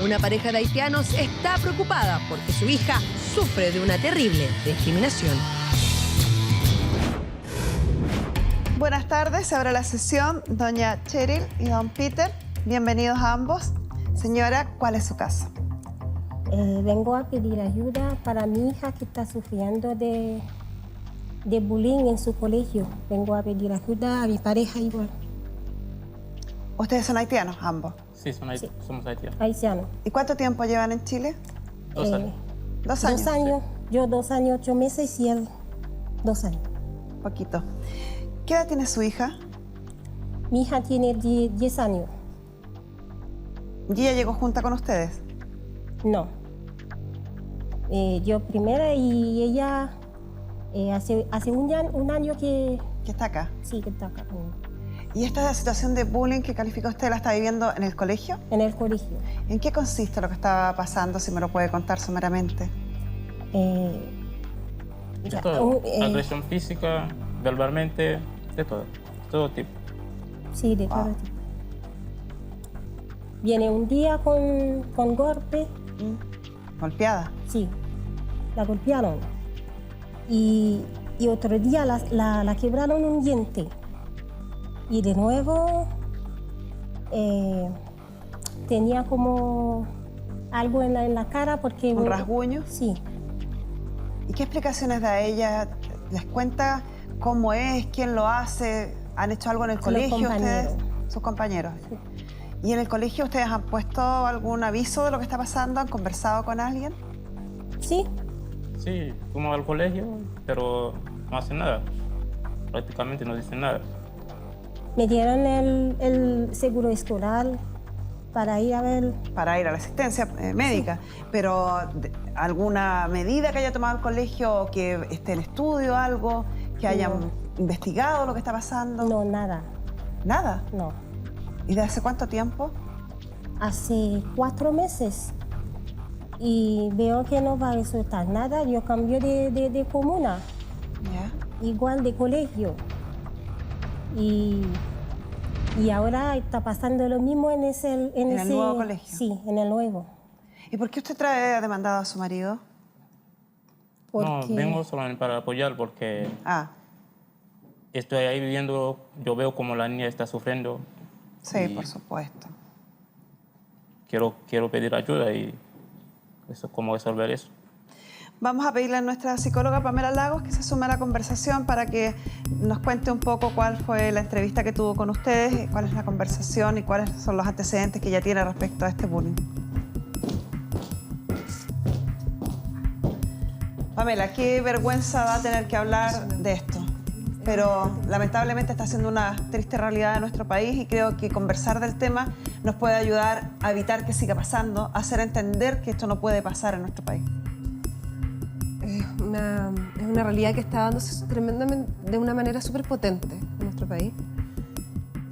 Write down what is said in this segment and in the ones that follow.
Una pareja de haitianos está preocupada porque su hija sufre de una terrible discriminación. Buenas tardes, se abre la sesión. Doña Cheryl y don Peter, bienvenidos a ambos. Señora, ¿cuál es su caso? Vengo a pedir ayuda para mi hija que está sufriendo de bullying en su colegio. Vengo a pedir ayuda a mi pareja igual. ¿Ustedes son haitianos, ambos? Sí, somos haitianos. Haitiano. ¿Y cuánto tiempo llevan en Chile? 2 años. 2 años. 2 años. Yo 2 años, 8 meses y él 2 años. Poquito. ¿Qué edad tiene su hija? Mi hija tiene 10 años. ¿Y ella llegó junta con ustedes? No. Yo primero y ella hace un año que... ¿Que está acá? Sí, que está acá conmigo. ¿Y esta situación de bullying que califica usted la está viviendo en el colegio? En el colegio. ¿En qué consiste lo que estaba pasando, si me lo puede contar someramente? De todo. Agresión física, verbalmente, de todo tipo. Sí, de todo tipo. Viene un día con golpe. ¿Golpeada? Sí, la golpearon. Y otro día la quebraron un diente. Y de nuevo tenía como algo en la cara porque... ¿Un rasguño? Sí. ¿Y qué explicaciones da ella? ¿Les cuenta cómo es, quién lo hace? ¿Han hecho algo en el colegio ustedes? Sus compañeros. Sí. ¿Y en el colegio ustedes han puesto algún aviso de lo que está pasando? ¿Han conversado con alguien? Sí. Sí, fuimos al colegio, pero no hacen nada. Prácticamente no dicen nada. Me dieron el seguro escolar para ir a ver... Para ir a la asistencia médica. Sí. Pero ¿alguna medida que haya tomado el colegio, que esté en estudio, algo, que hayan investigado lo que está pasando? No, nada. ¿Nada? No. ¿Y de hace cuánto tiempo? Hace 4 meses. Y veo que no va a resultar nada. Yo cambio de comuna. Yeah. Igual de colegio. Y ahora está pasando lo mismo en ese nuevo colegio. Sí, en el nuevo. ¿Y por qué usted trae demandado a su marido? Porque... No, vengo solamente para apoyar porque estoy ahí viviendo, yo veo como la niña está sufriendo. Sí, por supuesto. Quiero pedir ayuda y eso, cómo resolver eso. Vamos a pedirle a nuestra psicóloga Pamela Lagos que se sume a la conversación para que nos cuente un poco cuál fue la entrevista que tuvo con ustedes, cuál es la conversación y cuáles son los antecedentes que ella tiene respecto a este bullying. Pamela, qué vergüenza va a tener que hablar de esto, pero lamentablemente está siendo una triste realidad de nuestro país y creo que conversar del tema nos puede ayudar a evitar que siga pasando, a hacer entender que esto no puede pasar en nuestro país. Es una realidad que está dándose tremendamente, de una manera súper potente en nuestro país.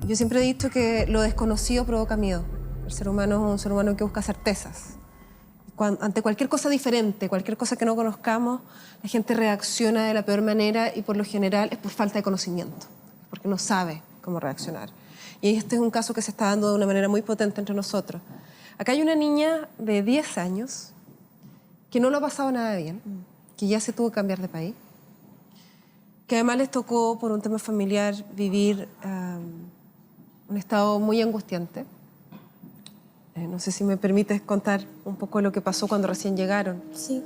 Yo siempre he dicho que lo desconocido provoca miedo. El ser humano es un ser humano que busca certezas. Ante cualquier cosa diferente, cualquier cosa que no conozcamos, la gente reacciona de la peor manera y por lo general es por falta de conocimiento, porque no sabe cómo reaccionar. Y este es un caso que se está dando de una manera muy potente entre nosotros. Acá hay una niña de 10 años que no lo ha pasado nada bien, que ya se tuvo que cambiar de país, que además les tocó, por un tema familiar, vivir un estado muy angustiante. No sé si me permites contar un poco lo que pasó cuando recién llegaron. Sí.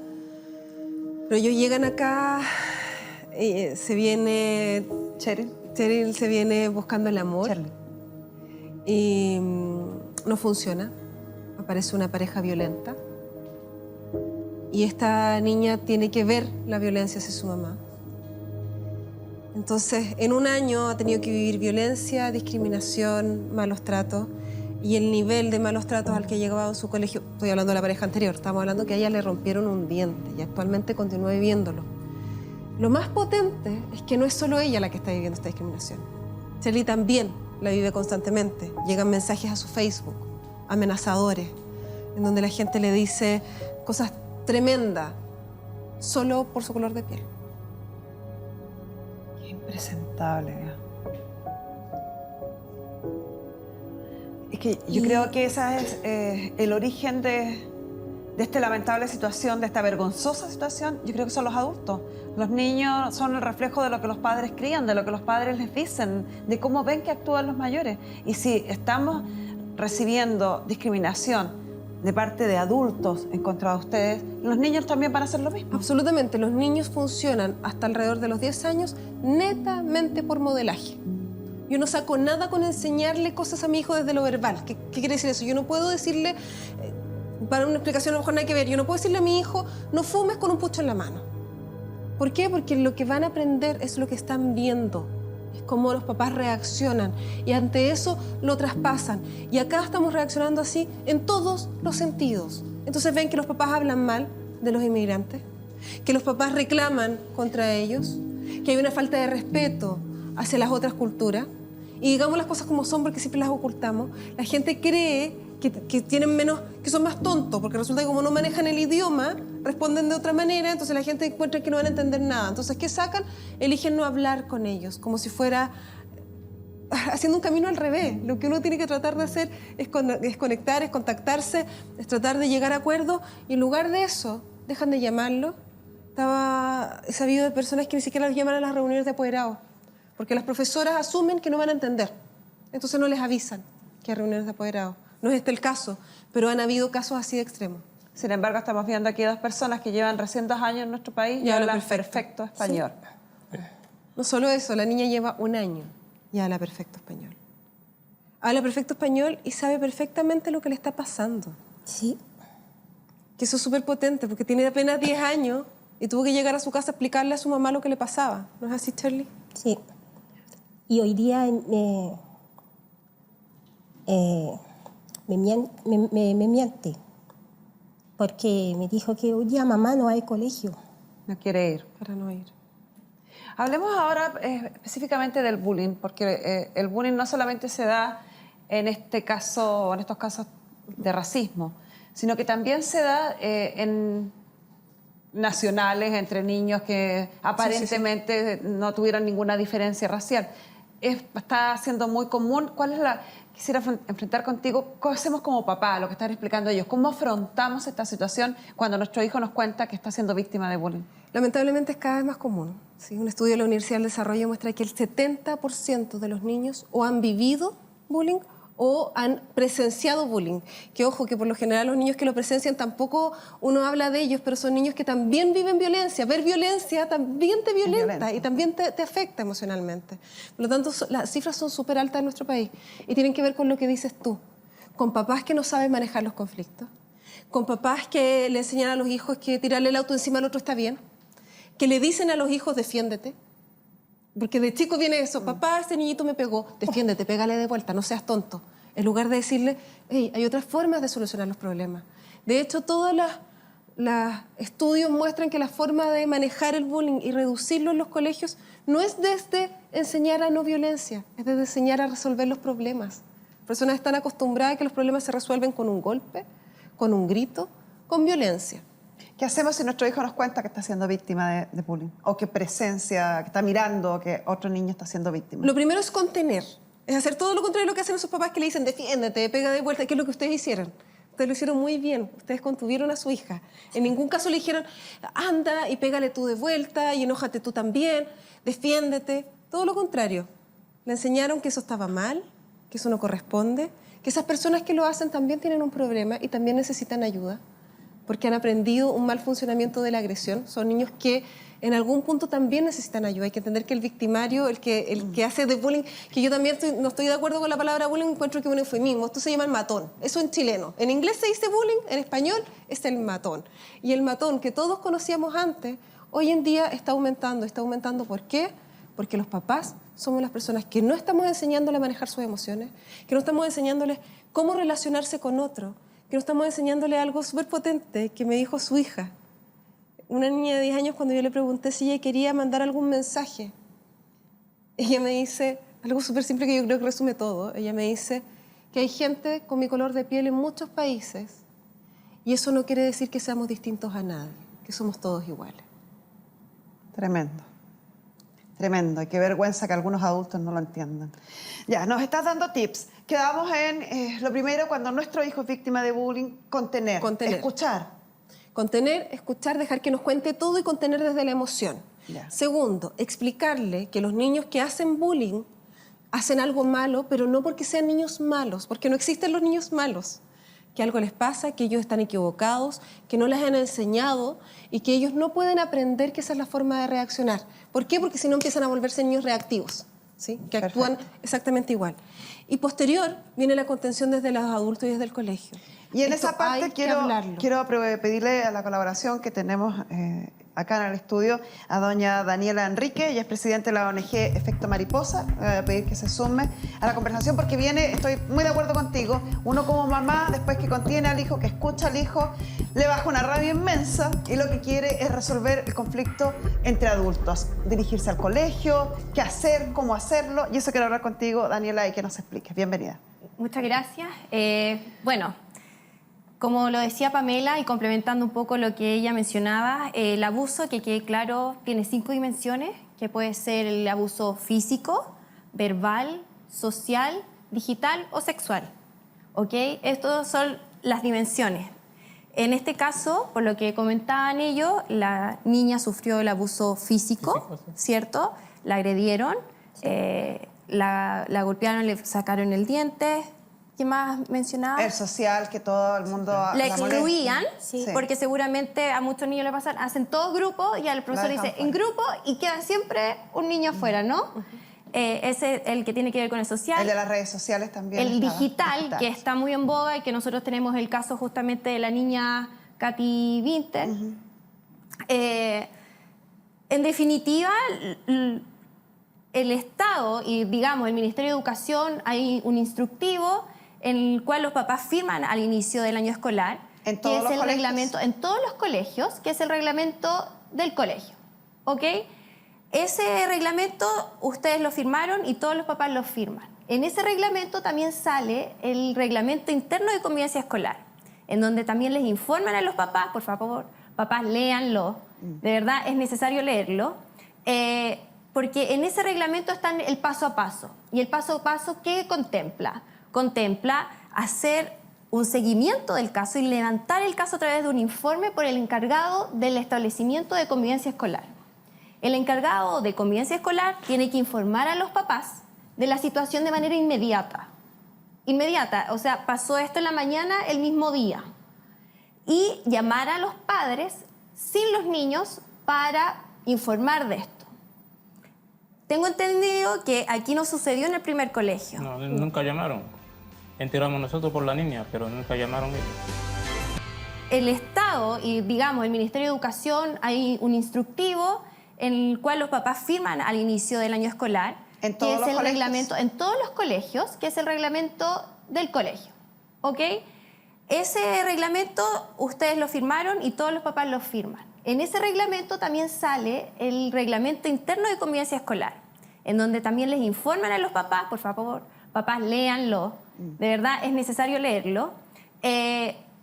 Pero ellos llegan acá, se viene... Cheryl se viene buscando el amor. Cheryl. Y no funciona. Aparece una pareja violenta. Y esta niña tiene que ver la violencia hacia su mamá. Entonces, en un año ha tenido que vivir violencia, discriminación, malos tratos. Y el nivel de malos tratos al que llegaba en su colegio, estoy hablando de la pareja anterior, estamos hablando que a ella le rompieron un diente y actualmente continúa viviéndolo. Lo más potente es que no es solo ella la que está viviendo esta discriminación. Cheryl también la vive constantemente. Llegan mensajes a su Facebook, amenazadores, en donde la gente le dice cosas tremendas solo por su color de piel. Qué impresentable, ¿eh? que yo creo que ese es el origen de esta lamentable situación, de esta vergonzosa situación. Yo creo que son los adultos. Los niños son el reflejo de lo que los padres crían, de lo que los padres les dicen, de cómo ven que actúan los mayores. Y si estamos recibiendo discriminación de parte de adultos en contra de ustedes, los niños también van a hacer lo mismo. Absolutamente. Los niños funcionan hasta alrededor de los 10 años netamente por modelaje. Yo no saco nada con enseñarle cosas a mi hijo desde lo verbal. ¿Qué quiere decir eso? Yo no puedo decirle, para una explicación a lo mejor no hay que ver, yo no puedo decirle a mi hijo, no fumes con un pucho en la mano. ¿Por qué? Porque lo que van a aprender es lo que están viendo. Es cómo los papás reaccionan y ante eso lo traspasan. Y acá estamos reaccionando así en todos los sentidos. Entonces ven que los papás hablan mal de los inmigrantes, que los papás reclaman contra ellos, que hay una falta de respeto hacia las otras culturas. Y digamos las cosas como son porque siempre las ocultamos. La gente cree que tienen menos, que son más tontos, porque resulta que como no manejan el idioma, responden de otra manera, entonces la gente encuentra que no van a entender nada. Entonces, ¿qué sacan? Eligen no hablar con ellos, como si fuera haciendo un camino al revés. Lo que uno tiene que tratar de hacer es conectar, es contactarse, es tratar de llegar a acuerdos, y en lugar de eso, dejan de llamarlo. He sabido de personas que ni siquiera los llaman a las reuniones de apoderados, porque las profesoras asumen que no van a entender, entonces no les avisan que hay reuniones de apoderados. No es este el caso, pero han habido casos así de extremos. Sin embargo, estamos viendo aquí 2 personas que llevan recién 2 años en nuestro país y hablan perfecto español. Sí. No solo eso, la niña lleva 1 año y habla perfecto español. Habla perfecto español y sabe perfectamente lo que le está pasando. Sí. Que eso es súper potente, porque tiene apenas 10 años y tuvo que llegar a su casa a explicarle a su mamá lo que le pasaba. ¿No es así, Charlie? Sí. Y hoy día me miente, porque me dijo que hoy día mamá no hay colegio. No quiere ir. Para no ir. Hablemos ahora específicamente del bullying, porque el bullying no solamente se da en este caso, en estos casos de racismo, sino que también se da en nacionales entre niños que aparentemente no tuvieron ninguna diferencia racial. Está siendo muy común. ¿Cuál es quisiera enfrentar contigo, ¿qué hacemos como papá, lo que están explicando ellos? ¿Cómo afrontamos esta situación cuando nuestro hijo nos cuenta que está siendo víctima de bullying? Lamentablemente es cada vez más común. ¿Sí? Un estudio de la Universidad del Desarrollo muestra que el 70% de los niños o han vivido bullying o han presenciado bullying. Que ojo, que por lo general los niños que lo presencian tampoco uno habla de ellos, pero son niños que también viven violencia. Ver violencia también te violenta y también te afecta emocionalmente. Por lo tanto, las cifras son súper altas en nuestro país y tienen que ver con lo que dices tú, con papás que no saben manejar los conflictos, con papás que le enseñan a los hijos que tirarle el auto encima al otro está bien, que le dicen a los hijos defiéndete. Porque de chico viene eso, papá, este niñito me pegó, defiéndete, pégale de vuelta, no seas tonto. En lugar de decirle, hey, hay otras formas de solucionar los problemas. De hecho, todos los estudios muestran que la forma de manejar el bullying y reducirlo en los colegios no es desde enseñar a no violencia, es desde enseñar a resolver los problemas. Las personas están acostumbradas a que los problemas se resuelven con un golpe, con un grito, con violencia. ¿Qué hacemos si nuestro hijo nos cuenta que está siendo víctima de bullying? O que presencia, que está mirando que otro niño está siendo víctima. Lo primero es contener. Es hacer todo lo contrario de lo que hacen esos papás que le dicen defiéndete, pega de vuelta, que es lo que ustedes hicieron. Ustedes lo hicieron muy bien. Ustedes contuvieron a su hija. En ningún caso le dijeron anda y pégale tú de vuelta y enójate tú también, defiéndete. Todo lo contrario. Le enseñaron que eso estaba mal, que eso no corresponde, que esas personas que lo hacen también tienen un problema y también necesitan ayuda, porque han aprendido un mal funcionamiento de la agresión. Son niños que en algún punto también necesitan ayuda. Hay que entender que el victimario, el que hace de bullying, que yo también no estoy de acuerdo con la palabra bullying, encuentro que es un eufemismo. Esto se llama el matón. Eso en chileno. En inglés se dice bullying, en español es el matón. Y el matón que todos conocíamos antes, hoy en día está aumentando. ¿Está aumentando por qué? Porque los papás somos las personas que no estamos enseñándoles a manejar sus emociones, que no estamos enseñándoles cómo relacionarse con otro, que no estamos enseñándole algo súper potente que me dijo su hija. Una niña de 10 años, cuando yo le pregunté si ella quería mandar algún mensaje, ella me dice algo súper simple que yo creo que resume todo. Ella me dice que hay gente con mi color de piel en muchos países y eso no quiere decir que seamos distintos a nadie, que somos todos iguales. Tremendo. Tremendo. Y qué vergüenza que algunos adultos no lo entiendan. Ya, nos estás dando tips. Quedamos en lo primero, cuando nuestro hijo es víctima de bullying, contener. Escuchar. Contener, escuchar, dejar que nos cuente todo y contener desde la emoción. Ya. Segundo, explicarle que los niños que hacen bullying hacen algo malo, pero no porque sean niños malos, porque no existen los niños malos. Que algo les pasa, que ellos están equivocados, que no les han enseñado y que ellos no pueden aprender que esa es la forma de reaccionar. ¿Por qué? Porque si no empiezan a volverse niños reactivos, ¿sí? Que actúan exactamente igual. Y posterior viene la contención desde los adultos y desde el colegio. Y en esa parte quiero pedirle a la colaboración que tenemos acá en el estudio a doña Daniela Enrique, ella es presidenta de la ONG Efecto Mariposa. Voy a pedir que se sume a la conversación porque estoy muy de acuerdo contigo, uno como mamá, después que contiene al hijo, que escucha al hijo, le baja una rabia inmensa y lo que quiere es resolver el conflicto entre adultos, dirigirse al colegio, qué hacer, cómo hacerlo, y eso quiero hablar contigo, Daniela, y que nos expliques. Bienvenida. Muchas gracias. Bueno, como lo decía Pamela y complementando un poco lo que ella mencionaba, el abuso, que quede claro, tiene 5 dimensiones, que puede ser el abuso físico, verbal, social, digital o sexual. ¿Ok? Estas son las dimensiones. En este caso, por lo que comentaban ellos, la niña sufrió el abuso físico, ¿cierto? La agredieron, la golpearon, le sacaron el diente. ¿Qué más mencionaba? El social, que todo el mundo la excluían, sí. Porque seguramente a muchos niños le pasan, hacen todos grupos y al profesor le dice en grupo y queda siempre un niño afuera, ¿no? Ese es el que tiene que ver con el social. El de las redes sociales también. El digital, que está muy en boga y que nosotros tenemos el caso justamente de la niña Katy Winter. En definitiva, el Estado y, digamos, el Ministerio de Educación, hay un instructivo en el cual los papás firman al inicio del año escolar, ¿En todos los colegios? Reglamento, en todos los colegios, que es el reglamento del colegio, ¿ok? Ese reglamento ustedes lo firmaron y todos los papás lo firman. En ese reglamento también sale el reglamento interno de convivencia escolar, en donde también les informan a los papás, por favor, papás, léanlo, de verdad es necesario leerlo, porque en ese reglamento está el paso a paso. ¿Y el paso a paso qué contempla? Contempla hacer un seguimiento del caso y levantar el caso a través de un informe por el encargado del establecimiento de convivencia escolar. El encargado de convivencia escolar tiene que informar a los papás de la situación de manera inmediata. Inmediata, o sea, pasó esto en la mañana el mismo día. Y llamar a los padres sin los niños para informar de esto. Tengo entendido que aquí no sucedió en el primer colegio. No, nunca llamaron. Enteramos nosotros por la niña, pero nunca llamaron ellos. El Estado y, digamos, el Ministerio de Educación, hay un instructivo en el cual los papás firman al inicio del año escolar, ¿En todos los colegios? Reglamento, en todos los colegios, que es el reglamento del colegio, ¿ok? Ese reglamento ustedes lo firmaron y todos los papás lo firman. En ese reglamento también sale el reglamento interno de convivencia escolar, en donde también les informan a los papás, por favor, papás, léanlo, de verdad es necesario leerlo,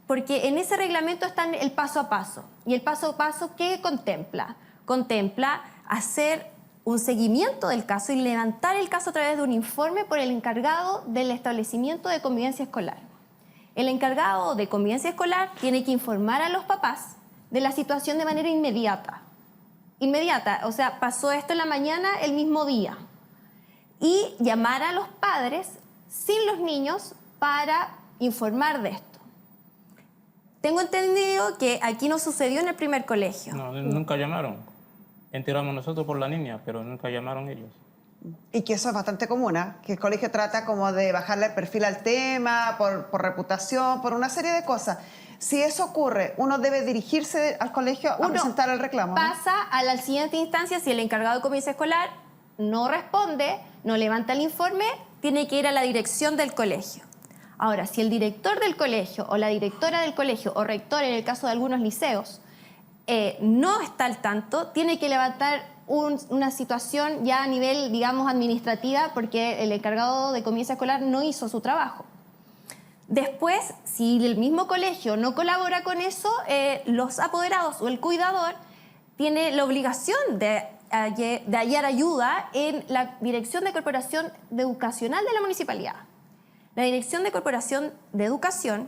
porque en ese reglamento está el paso a paso. ¿Y el paso a paso qué contempla? Contempla hacer un seguimiento del caso y levantar el caso a través de un informe por el encargado del establecimiento de convivencia escolar. El encargado de convivencia escolar tiene que informar a los papás de la situación de manera inmediata. Inmediata, o sea, pasó esto en la mañana el mismo día. Y llamar a los padres sin los niños para informar de esto. Tengo entendido que aquí no sucedió en el primer colegio. No, nunca llamaron. Enteramos nosotros por la niña, pero nunca llamaron ellos. Y que eso es bastante común, ¿eh? Que el colegio trata como de bajarle el perfil al tema, por reputación, por una serie de cosas. Si eso ocurre, uno debe dirigirse al colegio a presentar el reclamo, ¿no? Pasa a la siguiente instancia, si el encargado de convivencia escolar no responde, no levanta el informe, tiene que ir a la dirección del colegio. Ahora, si el director del colegio o la directora del colegio o rector, en el caso de algunos liceos, no está al tanto, tiene que levantar una situación ya a nivel, digamos, administrativa, porque el encargado de convivencia escolar no hizo su trabajo. Después, si el mismo colegio no colabora con eso, los apoderados o el cuidador tiene la obligación de hallar ayuda en la Dirección de Corporación Educacional de la Municipalidad. La Dirección de Corporación de Educación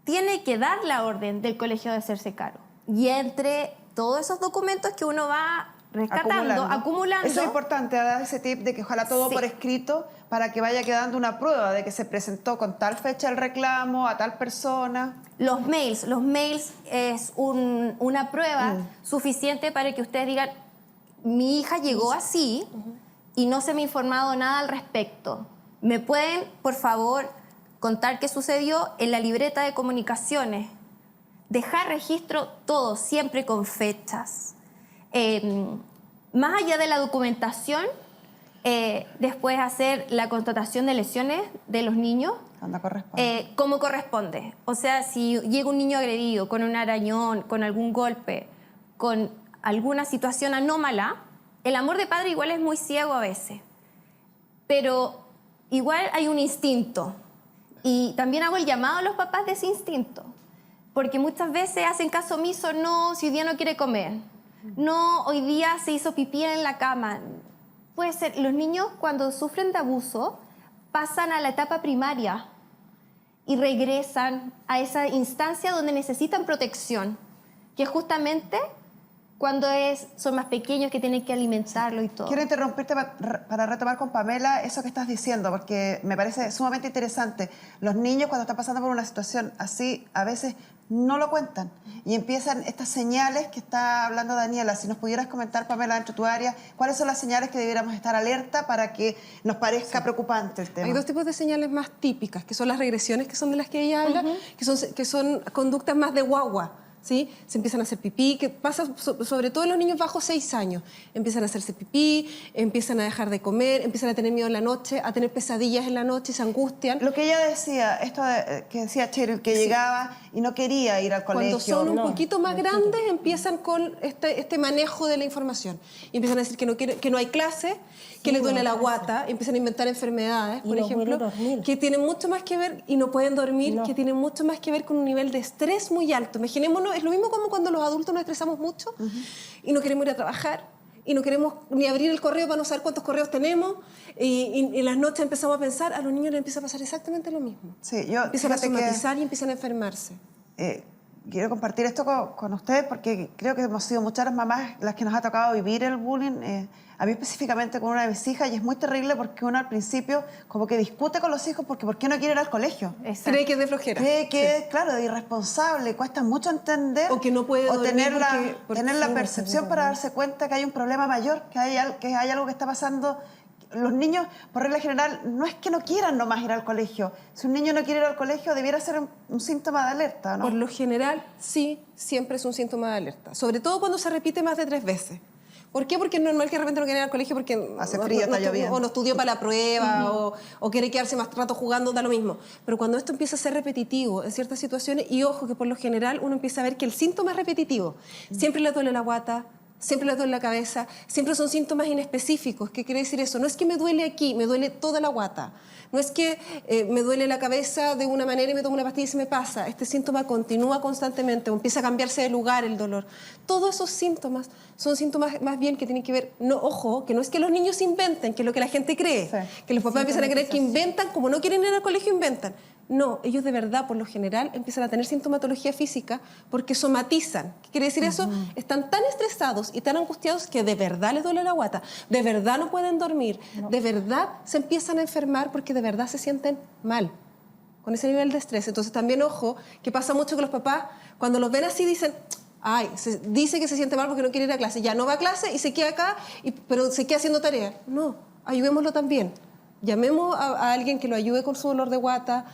tiene que dar la orden del colegio de hacerse cargo. Y entre todos esos documentos que uno va rescatando, acumulando. Eso es importante, dar ese tip de que ojalá todo por escrito para que vaya quedando una prueba de que se presentó con tal fecha el reclamo a tal persona. Los mails es una prueba suficiente para que ustedes digan, mi hija llegó así y no se me ha informado nada al respecto. ¿Me pueden, por favor, contar qué sucedió en la libreta de comunicaciones? Dejar registro todo, siempre con fechas. Más allá de la documentación, después hacer la constatación de lesiones de los niños como corresponde. O sea, si llega un niño agredido con un arañón, con algún golpe, con alguna situación anómala, el amor de padre igual es muy ciego a veces, pero igual hay un instinto. Y también hago el llamado a los papás de ese instinto, porque muchas veces hacen caso omiso, no, si hoy día no quiere comer, no, hoy día se hizo pipí en la cama. Puede ser, los niños cuando sufren de abuso pasan a la etapa primaria y regresan a esa instancia donde necesitan protección, que es justamente cuando son más pequeños, que tienen que alimentarlo y todo. Quiero interrumpirte para retomar con Pamela eso que estás diciendo, porque me parece sumamente interesante. Los niños cuando están pasando por una situación así, a veces no lo cuentan y empiezan estas señales que está hablando Daniela. Si nos pudieras comentar, Pamela, dentro de tu área, ¿cuáles son las señales que debiéramos estar alerta para que nos parezca preocupante el tema? Hay dos tipos de señales más típicas, que son las regresiones, que son de las que ella habla, que son conductas más de guagua. ¿Sí? Se empiezan a hacer pipí, que pasa sobre todo en los niños bajo 6 años. Empiezan a hacerse pipí, empiezan a dejar de comer, empiezan a tener miedo en la noche, a tener pesadillas en la noche, se angustian. Lo que ella decía, esto que decía Cheryl, que llegaba y no quería ir al colegio. Cuando son un poquito más grandes, empiezan con este manejo de la información. Y empiezan a decir que no hay clase, que les duele la guata, empiezan a inventar enfermedades, por ejemplo, que tienen mucho más que ver, y no pueden dormir, que tienen mucho más que ver con un nivel de estrés muy alto. Imaginémonos, es lo mismo como cuando los adultos nos estresamos mucho y no queremos ir a trabajar y no queremos ni abrir el correo para no saber cuántos correos tenemos y en las noches empezamos a pensar, a los niños les empieza a pasar exactamente lo mismo. Sí, empiezan a somatizar y empiezan a enfermarse. Quiero compartir esto con ustedes porque creo que hemos sido muchas las mamás las que nos ha tocado vivir el bullying. A mí específicamente con una de mis hijas, y es muy terrible porque uno al principio como que discute con los hijos porque ¿por qué no quiere ir al colegio? Exacto. Cree que es de flojera. Cree que es, claro, de irresponsable, cuesta mucho entender. O que no puede dormir tener la percepción para darse cuenta que hay un problema mayor, que hay algo que está pasando. Los niños, por regla general, no es que no quieran nomás ir al colegio. Si un niño no quiere ir al colegio, debiera ser un síntoma de alerta, ¿no? Por lo general, sí, siempre es un síntoma de alerta. Sobre todo cuando se repite más de 3 veces. ¿Por qué? Porque es normal que de repente no quiera ir al colegio porque hace frío, está lloviendo. O no estudió para la prueba, o quiere quedarse más rato jugando, da lo mismo. Pero cuando esto empieza a ser repetitivo en ciertas situaciones, y ojo que por lo general uno empieza a ver que el síntoma es repetitivo. Siempre le duele la guata, siempre le duele la cabeza, siempre son síntomas inespecíficos. ¿Qué quiere decir eso? No es que me duele aquí, me duele toda la guata. No es que me duele la cabeza de una manera y me tomo una pastilla y se me pasa. Este síntoma continúa constantemente o empieza a cambiarse de lugar el dolor. Todos esos síntomas son síntomas más bien que tienen que ver, no, ojo, que no es que los niños inventen, que es lo que la gente cree, que los papás empiezan a creer que inventan, como no quieren ir al colegio, inventan. No, ellos de verdad, por lo general, empiezan a tener sintomatología física porque somatizan. ¿Qué quiere decir eso? Están tan estresados y tan angustiados que de verdad les duele la guata, de verdad no pueden dormir, de verdad se empiezan a enfermar porque de verdad se sienten mal con ese nivel de estrés. Entonces también, ojo, que pasa mucho que los papás, cuando los ven así, dicen, ay, dice que se siente mal porque no quiere ir a clase, ya no va a clase y se queda acá, pero se queda haciendo tarea. No, ayudémoslo también. Llamemos a alguien que lo ayude con su dolor de guata,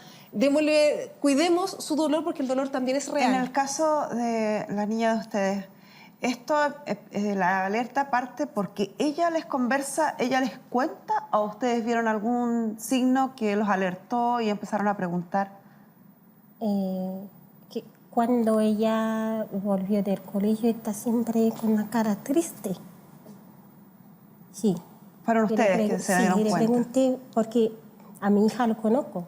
cuidemos su dolor porque el dolor también es real. En el caso de la niña de ustedes, esto, la alerta parte porque ella les conversa, ella les cuenta, o ustedes vieron algún signo que los alertó y empezaron a preguntar. Que cuando ella volvió del colegio está siempre con una cara triste. Sí. Fueron ustedes que se dieron cuenta. Le pregunté, porque a mi hija lo conozco.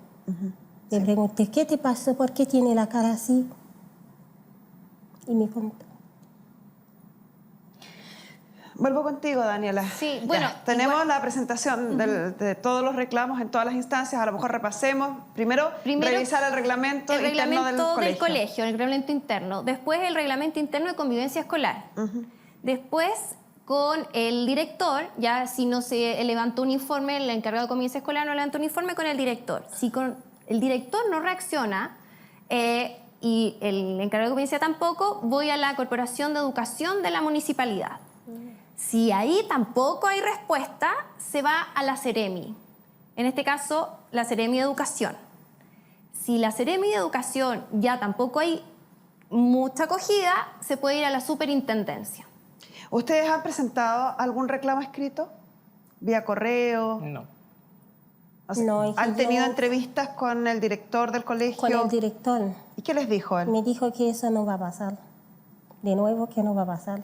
Le pregunté, ¿qué te pasó? ¿Por qué tiene la cara así? Y me contó. Vuelvo contigo, Daniela. Sí, bueno, tenemos la presentación de todos los reclamos en todas las instancias. A lo mejor repasemos. Primero revisar el reglamento interno del colegio. El reglamento interno. Después, el reglamento interno de convivencia escolar. Después, con el director, ya si no se levantó un informe, el encargado de convivencia escolar no levantó un informe con el director. Si con el director no reacciona y el encargado de convivencia tampoco, voy a la Corporación de Educación de la municipalidad. Si ahí tampoco hay respuesta, se va a la Seremi. En este caso, la Seremi de Educación. Si la Seremi de Educación ya tampoco hay mucha acogida, se puede ir a la Superintendencia. ¿Ustedes han presentado algún reclamo escrito? ¿Vía correo? No. O sea, No, ¿han tenido entrevistas con el director del colegio? Con el director. ¿Y qué les dijo él? Me dijo que eso no va a pasar. De nuevo, que no va a pasar.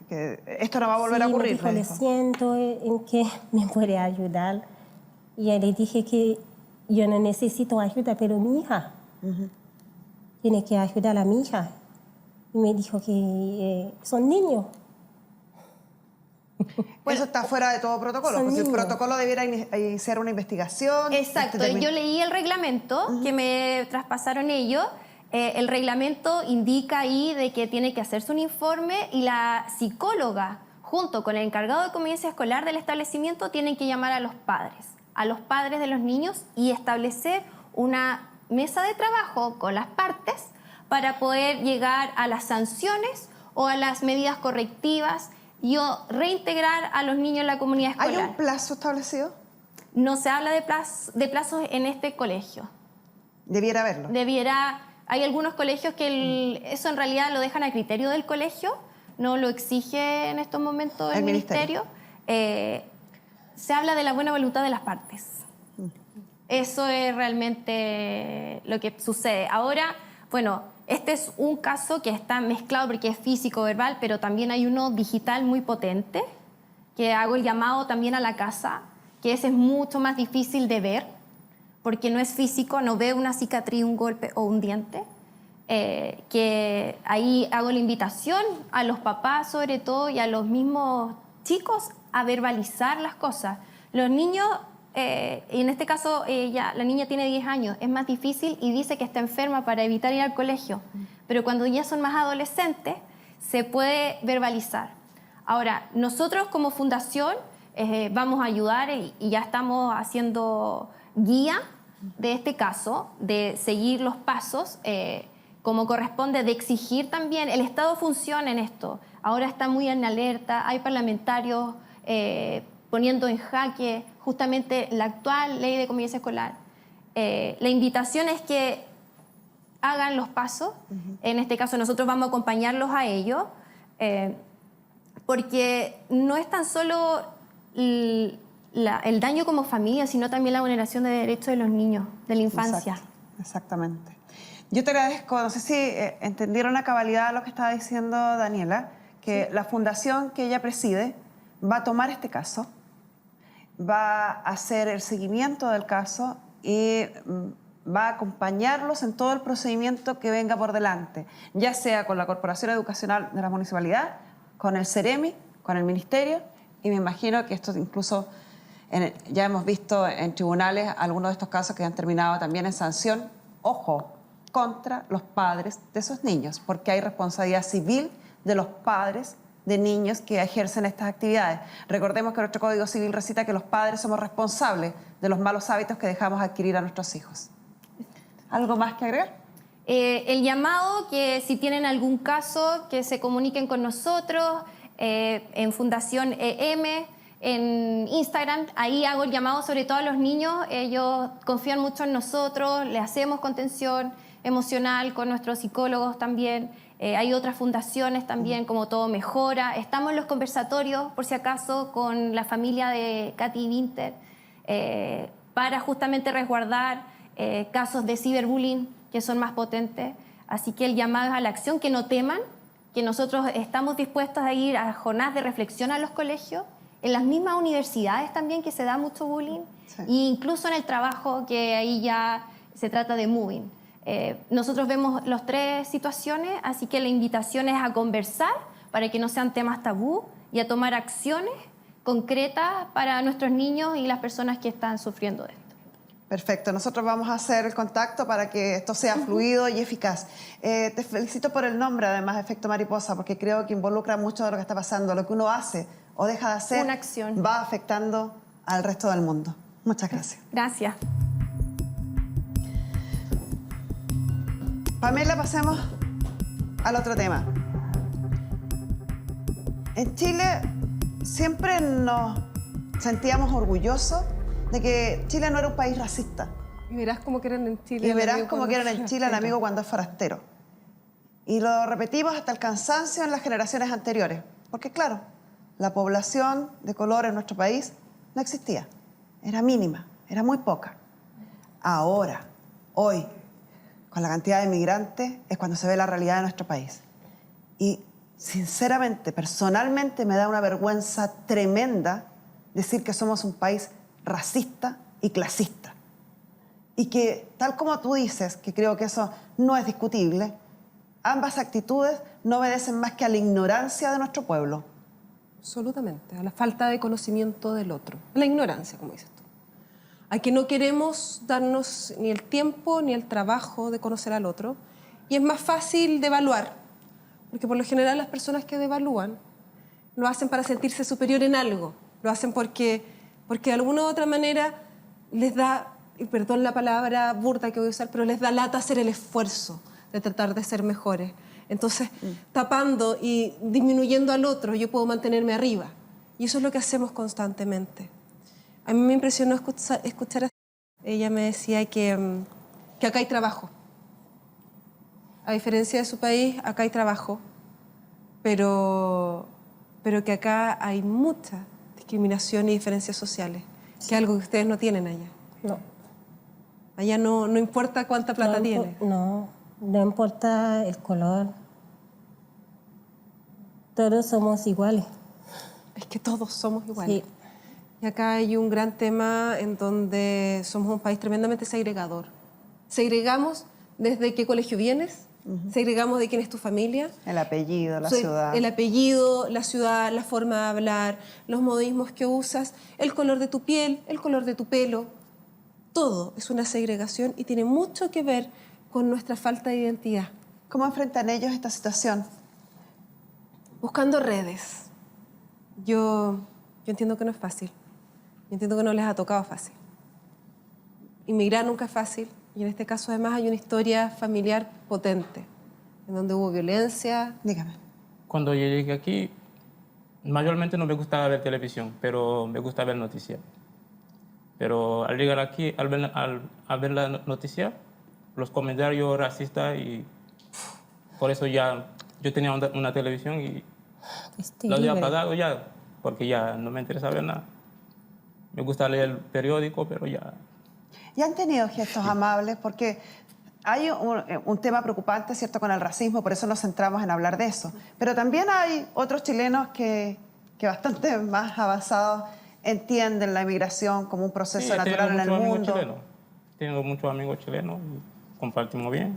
Que esto no va a volver a ocurrir. Me dijo, le siento en que me puede ayudar. Y yo le dije que yo no necesito ayuda, pero mi hija tiene que ayudar a mi hija. Y me dijo que son niños. Eso está fuera de todo protocolo, porque el protocolo debiera iniciar una investigación. Exacto, yo leí el reglamento que me traspasaron ellos. El reglamento indica ahí de que tiene que hacerse un informe y la psicóloga, junto con el encargado de convivencia escolar del establecimiento, tienen que llamar a los padres de los niños y establecer una mesa de trabajo con las partes para poder llegar a las sanciones o a las medidas correctivas y reintegrar a los niños en la comunidad escolar. ¿Hay un plazo establecido? No se habla de plazos en este colegio. Debiera haberlo. Hay algunos colegios que eso en realidad lo dejan a criterio del colegio, no lo exige en estos momentos el ministerio. Se habla de la buena voluntad de las partes. Eso es realmente lo que sucede. Ahora, bueno, este es un caso que está mezclado porque es físico, verbal, pero también hay uno digital muy potente, que hago el llamado también a la casa, que ese es mucho más difícil de ver, porque no es físico, no veo una cicatriz, un golpe o un diente, que ahí hago la invitación a los papás sobre todo y a los mismos chicos a verbalizar las cosas. Los niños, y en este caso la niña tiene 10 años, es más difícil y dice que está enferma para evitar ir al colegio, pero cuando ya son más adolescentes se puede verbalizar. Ahora, nosotros como fundación vamos a ayudar y ya estamos haciendo guía de este caso, de seguir los pasos como corresponde, de exigir también. El Estado funciona en esto. Ahora está muy en alerta, hay parlamentarios poniendo en jaque justamente la actual ley de convivencia escolar. La invitación es que hagan los pasos. En este caso nosotros vamos a acompañarlos a ellos, porque no es tan solo el daño como familia, sino también la vulneración de derechos de los niños, de la infancia. Exacto, exactamente. Yo te agradezco, no sé si entendieron a cabalidad lo que estaba diciendo Daniela, que la fundación que ella preside va a tomar este caso, va a hacer el seguimiento del caso y va a acompañarlos en todo el procedimiento que venga por delante, ya sea con la Corporación Educacional de la Municipalidad, con el Seremi, con el Ministerio, y me imagino que esto incluso ya hemos visto en tribunales algunos de estos casos que han terminado también en sanción, ojo, contra los padres de esos niños, porque hay responsabilidad civil de los padres de niños que ejercen estas actividades. Recordemos que nuestro Código Civil recita que los padres somos responsables de los malos hábitos que dejamos adquirir a nuestros hijos. ¿Algo más que agregar? El llamado, que si tienen algún caso, que se comuniquen con nosotros en Fundación EM, en Instagram. Ahí hago el llamado sobre todo a los niños. Ellos confían mucho en nosotros, le hacemos contención emocional con nuestros psicólogos también. Hay otras fundaciones también, como Todo Mejora. Estamos en los conversatorios, por si acaso, con la familia de Katy Winter, para justamente resguardar casos de ciberbullying que son más potentes. Así que el llamado a la acción, que no teman, que nosotros estamos dispuestos a ir a jornadas de reflexión a los colegios, en las mismas universidades también, que se da mucho bullying, sí. E incluso en el trabajo, que ahí ya se trata de moving. Nosotros vemos las tres situaciones, así que la invitación es a conversar para que no sean temas tabú y a tomar acciones concretas para nuestros niños y las personas que están sufriendo de esto. Perfecto, nosotros vamos a hacer el contacto para que esto sea fluido y eficaz. Te felicito por el nombre, además, Efecto Mariposa, porque creo que involucra mucho de lo que está pasando. Lo que uno hace o deja de hacer Una acción. va afectando al resto del mundo. Muchas gracias. Gracias. Pamela, pasemos al otro tema. En Chile siempre nos sentíamos orgullosos de que Chile no era un país racista. Y verás cómo quieren en Chile. Y verás cómo quieren en Chile al amigo cuando es forastero. Y lo repetimos hasta el cansancio en las generaciones anteriores. Porque claro, la población de color en nuestro país no existía. Era mínima, era muy poca. Ahora, hoy, con la cantidad de inmigrantes, es cuando se ve la realidad de nuestro país. Y sinceramente, personalmente, me da una vergüenza tremenda decir que somos un país racista y clasista. Y que, tal como tú dices, que creo que eso no es discutible, ambas actitudes no obedecen más que a la ignorancia de nuestro pueblo. Absolutamente, a la falta de conocimiento del otro, a la ignorancia, como dices tú. A que no queremos darnos ni el tiempo ni el trabajo de conocer al otro, y es más fácil devaluar, porque por lo general las personas que devalúan lo hacen para sentirse superior en algo, lo hacen porque de alguna u otra manera les da, y perdón la palabra burda que voy a usar, pero les da lata hacer el esfuerzo de tratar de ser mejores. Entonces, tapando y disminuyendo al otro, yo puedo mantenerme arriba. Y eso es lo que hacemos constantemente. A mí me impresionó escuchar a ella me decía que acá hay trabajo. A diferencia de su país, acá hay trabajo, pero que acá hay mucha discriminación y diferencias sociales, que es algo que ustedes no tienen allá. No. Allá no importa cuánta plata tiene. No importa el color. Todos somos iguales. Es que todos somos iguales. Sí. Y acá hay un gran tema en donde somos un país tremendamente segregador. Segregamos desde qué colegio vienes, segregamos de quién es tu familia. El apellido, la ciudad. El apellido, la ciudad, la forma de hablar, los modismos que usas, el color de tu piel, el color de tu pelo. Todo es una segregación y tiene mucho que ver con nuestra falta de identidad. ¿Cómo enfrentan ellos esta situación? Buscando redes. Yo entiendo que no es fácil. Yo entiendo que no les ha tocado fácil. Inmigrar nunca es fácil. Y en este caso, además, hay una historia familiar potente, en donde hubo violencia. Dígame. Cuando yo llegué aquí, mayormente no me gustaba ver televisión, pero me gusta ver noticias. Pero al llegar aquí, al ver la noticia, los comentarios racistas, y por eso ya yo tenía una televisión y la había apagado ya, porque ya no me interesa ver nada. Me gusta leer el periódico, pero ya... ¿Y han tenido gestos amables? Porque hay un tema preocupante, ¿cierto?, con el racismo, por eso nos centramos en hablar de eso. Pero también hay otros chilenos que bastante más avanzados entienden la inmigración como un proceso natural en el mundo. Tengo muchos amigos chilenos y compartimos bien.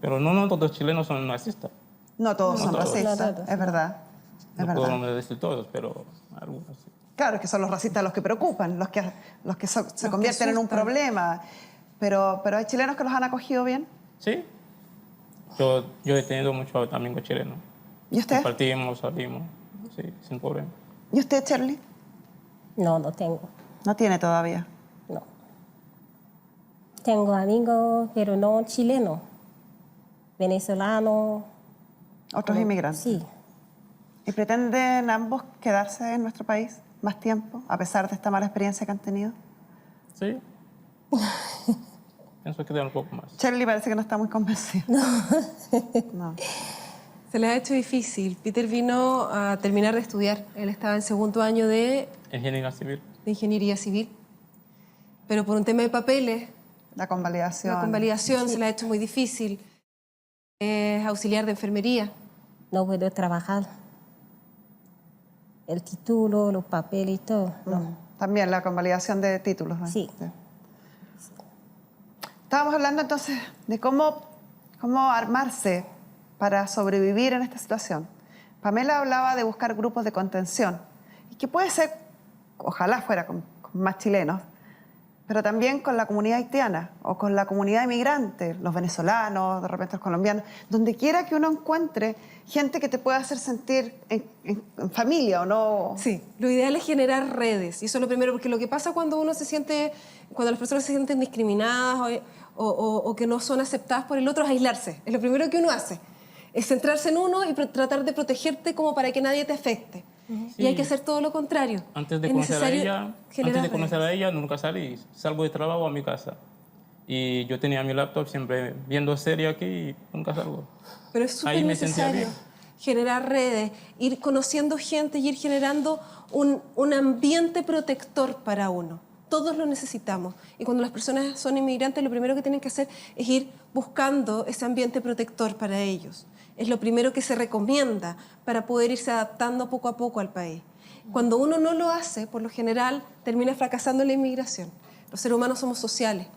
Pero no todos los chilenos son racistas. No todos son todos. racistas, es verdad. No podemos decir todos, pero algunos sí. Claro, que son los racistas los que preocupan, los que se convierten en un problema. Pero hay chilenos que los han acogido bien. Sí. Yo he tenido muchos amigos chilenos. ¿Y usted? Compartimos, salimos, sí, sin problema. ¿Y usted, Shirley? No tengo. No tiene todavía. No. Tengo amigos, pero no chilenos. Venezolanos. Otros inmigrantes. Sí. ¿Y pretenden ambos quedarse en nuestro país más tiempo, a pesar de esta mala experiencia que han tenido? Sí. Pienso que da un poco más. Shirley parece que no está muy convencida. No. Se les ha hecho difícil. Peter vino a terminar de estudiar. Él estaba en segundo año de ingeniería civil. Pero por un tema de papeles, La convalidación. se le ha hecho muy difícil. Es auxiliar de enfermería. No puedo trabajar. El título, los papeles y todo. No. También la convalidación de títulos, ¿no? Sí. Estábamos hablando entonces de cómo armarse para sobrevivir en esta situación. Pamela hablaba de buscar grupos de contención, y que puede ser, ojalá fuera con más chilenos, pero también con la comunidad haitiana o con la comunidad inmigrante, los venezolanos, de repente los colombianos, donde quiera que uno encuentre gente que te pueda hacer sentir en familia o no. Sí, lo ideal es generar redes, y eso es lo primero, porque lo que pasa cuando uno se siente, cuando las personas se sienten discriminadas o que no son aceptadas por el otro, es aislarse. Es lo primero que uno hace, es centrarse en uno y tratar de protegerte como para que nadie te afecte. Sí. Y hay que hacer todo lo contrario. Antes de Es conocer necesario a ella, nunca salí. Salgo de trabajo a mi casa. Y yo tenía mi laptop siempre viendo serie aquí y nunca salgo. Pero es súper Ahí me sentía necesario bien. generar redes, ir conociendo gente y ir generando un ambiente protector para uno. Todos lo necesitamos. Y cuando las personas son inmigrantes, lo primero que tienen que hacer es ir buscando ese ambiente protector para ellos. Es lo primero que se recomienda para poder irse adaptando poco a poco al país. Cuando uno no lo hace, por lo general, termina fracasando en la inmigración. Los seres humanos somos sociales.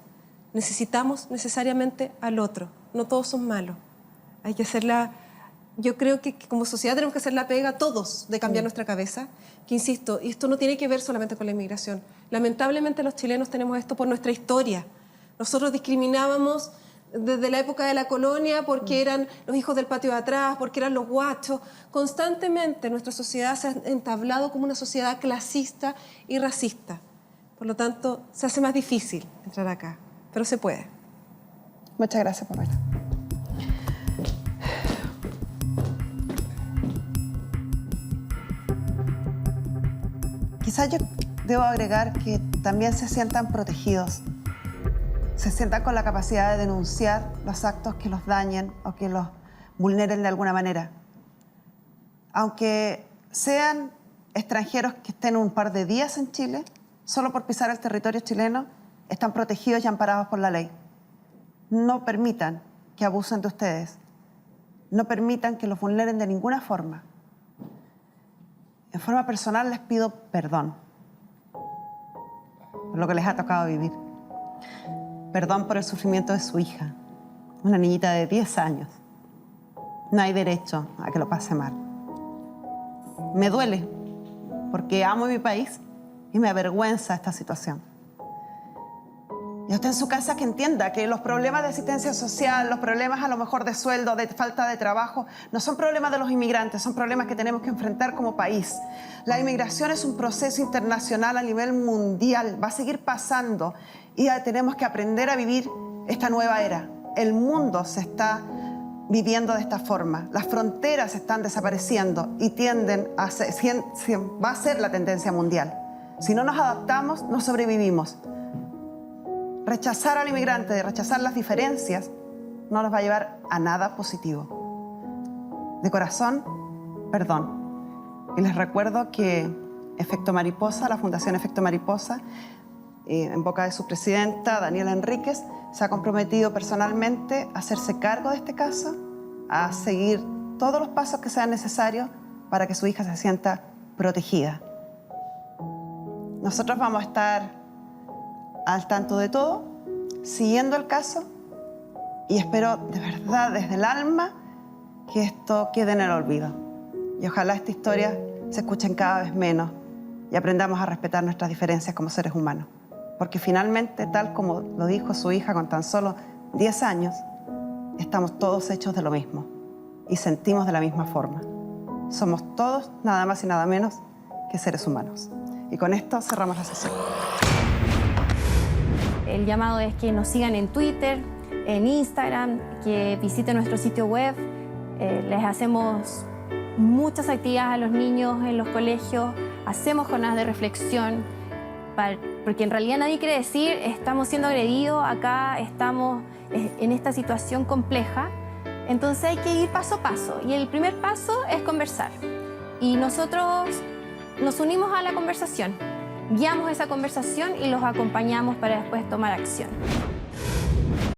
Necesitamos necesariamente al otro. No todos son malos. Hay que hacerla... Yo creo que como sociedad tenemos que hacer la pega todos de cambiar nuestra cabeza. Que insisto, y esto no tiene que ver solamente con la inmigración. Lamentablemente los chilenos tenemos esto por nuestra historia. Nosotros discriminábamos desde la época de la colonia porque eran los hijos del patio de atrás, porque eran los guachos. Constantemente nuestra sociedad se ha entablado como una sociedad clasista y racista. Por lo tanto, se hace más difícil entrar acá, pero se puede. Muchas gracias, Pamela. Quizás yo debo agregar que también se sientan protegidos, se sientan con la capacidad de denunciar los actos que los dañen o que los vulneren de alguna manera. Aunque sean extranjeros que estén un par de días en Chile, solo por pisar el territorio chileno, están protegidos y amparados por la ley. No permitan que abusen de ustedes. No permitan que los vulneren de ninguna forma. En forma personal les pido perdón por lo que les ha tocado vivir. Perdón por el sufrimiento de su hija, una niñita de 10 años. No hay derecho a que lo pase mal. Me duele porque amo mi país y me avergüenza esta situación. Y usted en su casa que entienda que los problemas de asistencia social, los problemas a lo mejor de sueldo, de falta de trabajo, no son problemas de los inmigrantes, son problemas que tenemos que enfrentar como país. La inmigración es un proceso internacional a nivel mundial, va a seguir pasando y tenemos que aprender a vivir esta nueva era. El mundo se está viviendo de esta forma, las fronteras están desapareciendo y va a ser la tendencia mundial. Si no nos adaptamos, no sobrevivimos. Rechazar al inmigrante, rechazar las diferencias, no nos va a llevar a nada positivo. De corazón, perdón. Y les recuerdo que Efecto Mariposa, la Fundación Efecto Mariposa, en boca de su presidenta, Daniela Enríquez, se ha comprometido personalmente a hacerse cargo de este caso, a seguir todos los pasos que sean necesarios para que su hija se sienta protegida. Nosotros vamos a estar al tanto de todo, siguiendo el caso, y espero de verdad, desde el alma, que esto quede en el olvido. Y ojalá esta historia se escuche cada vez menos y aprendamos a respetar nuestras diferencias como seres humanos. Porque finalmente, tal como lo dijo su hija con tan solo 10 años, estamos todos hechos de lo mismo y sentimos de la misma forma. Somos todos nada más y nada menos que seres humanos. Y con esto cerramos la sesión. El llamado es que nos sigan en Twitter, en Instagram, que visiten nuestro sitio web. Les hacemos muchas actividades a los niños en los colegios, hacemos jornadas de reflexión, porque en realidad nadie quiere decir estamos siendo agredidos, acá estamos en esta situación compleja. Entonces hay que ir paso a paso y el primer paso es conversar. Y nosotros nos unimos a la conversación. Guiamos esa conversación y los acompañamos para después tomar acción.